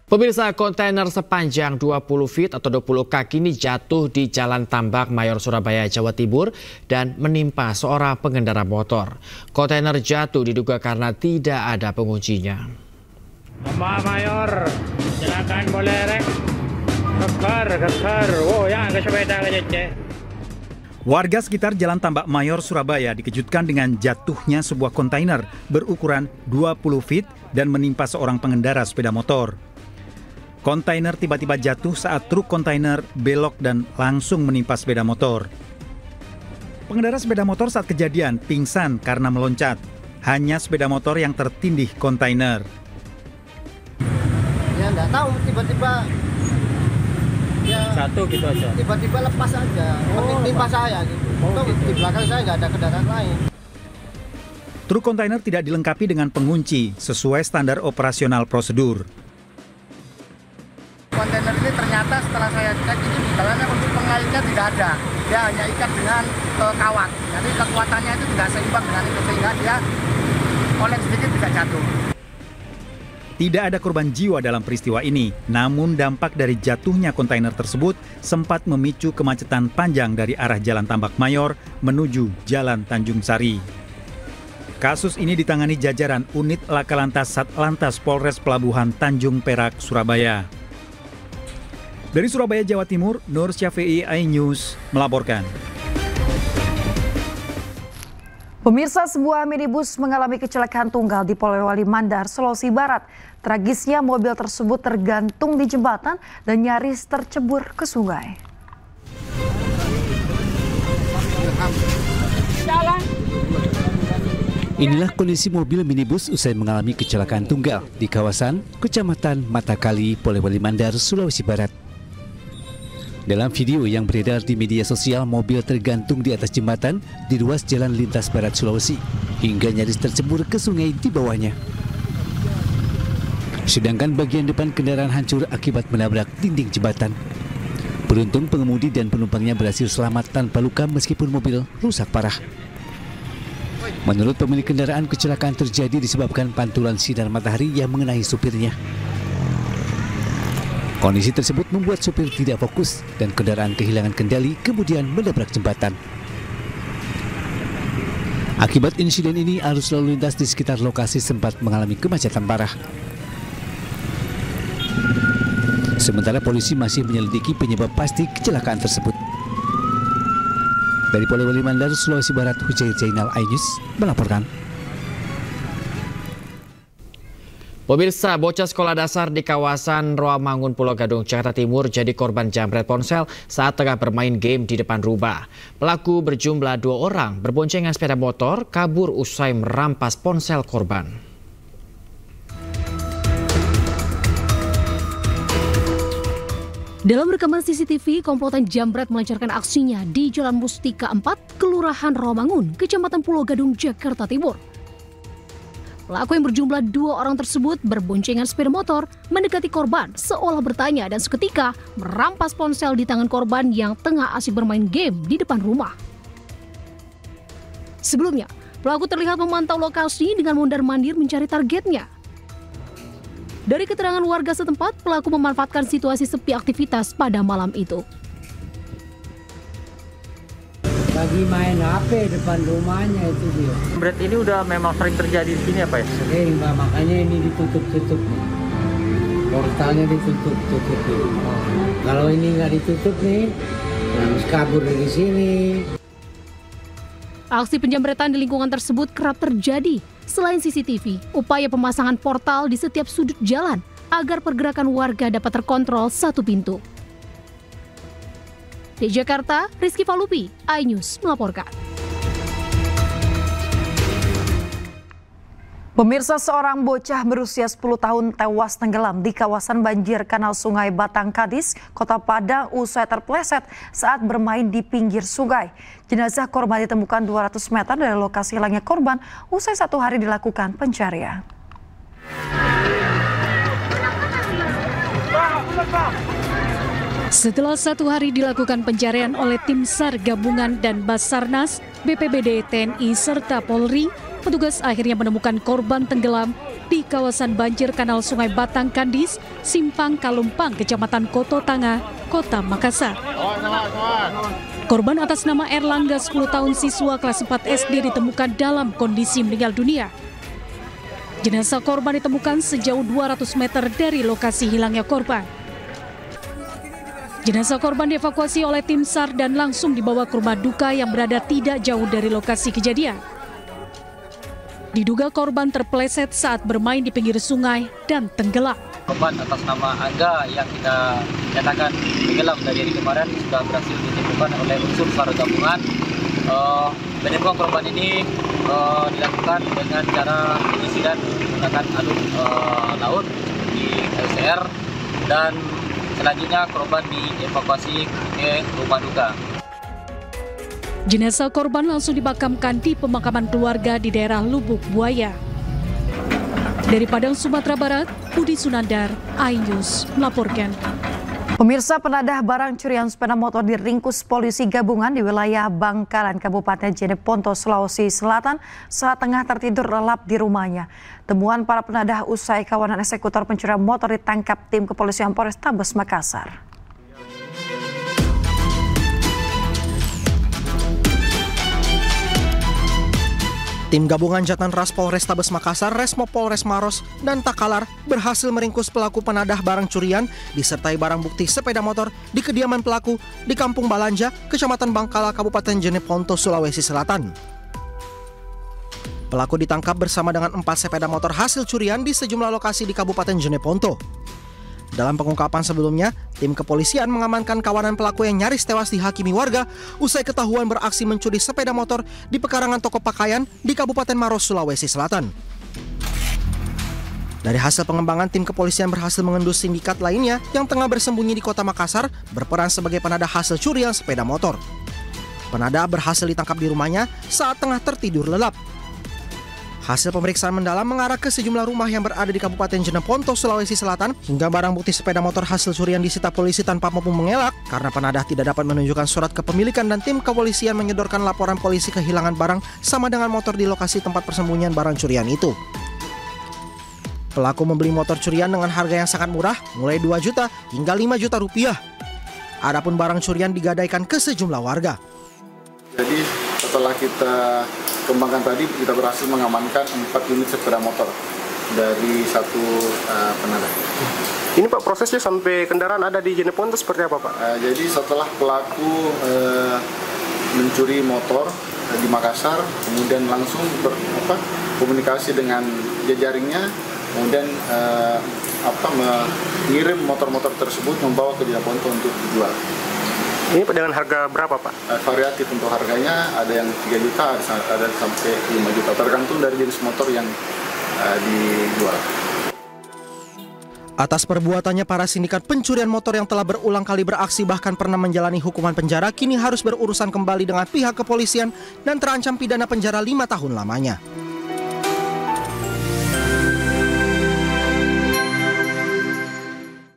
Pemirsa, kontainer sepanjang 20 feet atau 20 kaki ini jatuh di Jalan Tambak Mayor, Surabaya, Jawa Timur dan menimpa seorang pengendara motor. Kontainer jatuh diduga karena tidak ada penguncinya. Mbak Mayor, silakan boleh rek. Keker. Oh ya, ke sepeda aja cek. Warga sekitar Jalan Tambak Mayor, Surabaya dikejutkan dengan jatuhnya sebuah kontainer berukuran 20 feet dan menimpa seorang pengendara sepeda motor. Kontainer tiba-tiba jatuh saat truk kontainer belok dan langsung menimpa sepeda motor. Pengendara sepeda motor saat kejadian pingsan karena meloncat. Hanya sepeda motor yang tertindih kontainer. Ya enggak tahu, tiba-tiba ya Satu gitu aja. tiba-tiba lepas aja. Menimpa saya gitu. Di belakang saya nggak ada kendaraan lain. Truk kontainer tidak dilengkapi dengan pengunci sesuai standar operasional prosedur. Kontainer ini ternyata setelah saya cek ini di dalamnya untuk pengaitnya tidak ada. Dia hanya ikat dengan kawat. Jadi kekuatannya itu tidak seimbang dengan itu sehingga dia oleng sedikit bisa jatuh. Tidak ada korban jiwa dalam peristiwa ini, namun dampak dari jatuhnya kontainer tersebut sempat memicu kemacetan panjang dari arah Jalan Tambak Mayor menuju Jalan Tanjung Sari. Kasus ini ditangani jajaran Unit Laka Lantas Satlantas Polres Pelabuhan Tanjung Perak, Surabaya. Dari Surabaya, Jawa Timur, Nur Syafi'i, iNews melaporkan. Pemirsa, sebuah minibus mengalami kecelakaan tunggal di Polewali Mandar, Sulawesi Barat. Tragisnya mobil tersebut tergantung di jembatan dan nyaris tercebur ke sungai. Inilah kondisi mobil minibus usai mengalami kecelakaan tunggal di kawasan Kecamatan Matakali, Polewali Mandar, Sulawesi Barat. Dalam video yang beredar di media sosial, mobil tergantung di atas jembatan di ruas Jalan Lintas Barat Sulawesi hingga nyaris tercebur ke sungai di bawahnya. Sedangkan bagian depan kendaraan hancur akibat menabrak dinding jembatan. Beruntung pengemudi dan penumpangnya berhasil selamat tanpa luka meskipun mobil rusak parah. Menurut pemilik kendaraan, kecelakaan terjadi disebabkan pantulan sinar matahari yang mengenai supirnya. Kondisi tersebut membuat supir tidak fokus dan kendaraan kehilangan kendali kemudian menabrak jembatan. Akibat insiden ini, arus lalu lintas di sekitar lokasi sempat mengalami kemacetan parah. Sementara polisi masih menyelidiki penyebab pasti kecelakaan tersebut. Dari Polewali Mandar, Sulawesi Barat, Hujair Jainal, iNews melaporkan. Pemirsa, bocah sekolah dasar di kawasan Rawamangun, Pulau Gadung, Jakarta Timur jadi korban jambret ponsel saat tengah bermain game di depan rumah. Pelaku berjumlah 2 orang berboncengan sepeda motor kabur usai merampas ponsel korban. Dalam rekaman CCTV, komplotan jambret melancarkan aksinya di Jalan Mustika 4, Kelurahan Rawamangun, Kecamatan Pulau Gadung, Jakarta Timur. Pelaku yang berjumlah 2 orang tersebut berboncengan sepeda motor mendekati korban seolah bertanya dan seketika merampas ponsel di tangan korban yang tengah asik bermain game di depan rumah. Sebelumnya, pelaku terlihat memantau lokasi dengan mondar-mandir mencari targetnya. Dari keterangan warga setempat, pelaku memanfaatkan situasi sepi aktivitas pada malam itu. Lagi main HP depan rumahnya itu dia. Jambret ini udah memang sering terjadi di sini apa ya? Sering Pak, makanya ini ditutup-tutup. Portalnya ditutup-tutup. Kalau ini nggak ditutup nih, harus kabur dari sini. Aksi penjambretan di lingkungan tersebut kerap terjadi. Selain CCTV, upaya pemasangan portal di setiap sudut jalan agar pergerakan warga dapat terkontrol satu pintu. Di Jakarta, Rizky Falupi, iNews melaporkan. Pemirsa, seorang bocah berusia 10 tahun tewas tenggelam di kawasan banjir kanal Sungai Batang Kadis, Kota Padang usai terpleset saat bermain di pinggir sungai. Jenazah korban ditemukan 200 meter dari lokasi hilangnya korban usai 1 hari dilakukan pencarian. Setelah 1 hari dilakukan pencarian oleh tim SAR gabungan dan Basarnas, BPBD, TNI, serta Polri, petugas akhirnya menemukan korban tenggelam di di kawasan banjir Kanal Sungai Batang Kandis, Simpang Kalumpang, Kecamatan Koto Tanga, Kota Makassar. Korban atas nama Erlangga, 10 tahun, siswa kelas 4 SD, ditemukan dalam kondisi meninggal dunia. Jenazah korban ditemukan sejauh 200 meter dari lokasi hilangnya korban. Jenazah korban dievakuasi oleh tim SAR dan langsung dibawa ke rumah duka yang berada tidak jauh dari lokasi kejadian. Diduga korban terpeleset saat bermain di pinggir sungai dan tenggelam. Korban atas nama Angga yang kita nyatakan tenggelam dari hari kemarin sudah berhasil ditemukan oleh unsur SAR gabungan. Penemuan korban ini dilakukan dengan cara penyisiran menggunakan alur laut di LCR, dan selanjutnya korban dievakuasi ke rumah duka. Jenazah korban langsung dimakamkan di pemakaman keluarga di daerah Lubuk Buaya. Dari Padang, Sumatera Barat, Budi Sunandar, iNews melaporkan. Pemirsa, penadah barang curian sepeda motor diringkus polisi gabungan di wilayah Bangkalan, Kabupaten Jeneponto, Sulawesi Selatan saat tengah tertidur lelap di rumahnya. Temuan para penadah usai kawanan eksekutor pencurian motor ditangkap tim kepolisian Polrestabes Makassar. Tim gabungan Jatan Ras Polrestabes Makassar, Resmo Polres Maros, dan Takalar berhasil meringkus pelaku penadah barang curian disertai barang bukti sepeda motor di kediaman pelaku di Kampung Balanja, Kecamatan Bangkala, Kabupaten Jeneponto, Sulawesi Selatan. Pelaku ditangkap bersama dengan 4 sepeda motor hasil curian di sejumlah lokasi di Kabupaten Jeneponto. Dalam pengungkapan sebelumnya, tim kepolisian mengamankan kawanan pelaku yang nyaris tewas dihakimi warga usai ketahuan beraksi mencuri sepeda motor di pekarangan toko pakaian di Kabupaten Maros, Sulawesi Selatan. Dari hasil pengembangan, tim kepolisian berhasil mengendus sindikat lainnya yang tengah bersembunyi di Kota Makassar berperan sebagai penadah hasil curian sepeda motor. Penadah berhasil ditangkap di rumahnya saat tengah tertidur lelap. Hasil pemeriksaan mendalam mengarah ke sejumlah rumah yang berada di Kabupaten Jeneponto, Sulawesi Selatan, hingga barang bukti sepeda motor hasil curian disita polisi tanpa mampu mengelak karena penadah tidak dapat menunjukkan surat kepemilikan, dan tim kepolisian menyodorkan laporan polisi kehilangan barang sama dengan motor di lokasi tempat persembunyian barang curian itu. Pelaku membeli motor curian dengan harga yang sangat murah, mulai 2 juta hingga 5 juta rupiah. Adapun barang curian digadaikan ke sejumlah warga. Jadi setelah kita kembangkan tadi, kita berhasil mengamankan 4 unit sepeda motor dari satu penadah. Ini Pak, prosesnya sampai kendaraan ada di Jeneponto seperti apa Pak? Jadi setelah pelaku mencuri motor di Makassar, kemudian langsung komunikasi dengan jejaringnya, kemudian mengirim motor-motor tersebut membawa ke Jeneponto untuk dijual. Ini dengan harga berapa Pak? Variatif untuk harganya, ada yang 3 juta, ada sampai 5 juta, tergantung dari jenis motor yang dijual. Atas perbuatannya, para sindikat pencurian motor yang telah berulang kali beraksi bahkan pernah menjalani hukuman penjara kini harus berurusan kembali dengan pihak kepolisian dan terancam pidana penjara 5 tahun lamanya.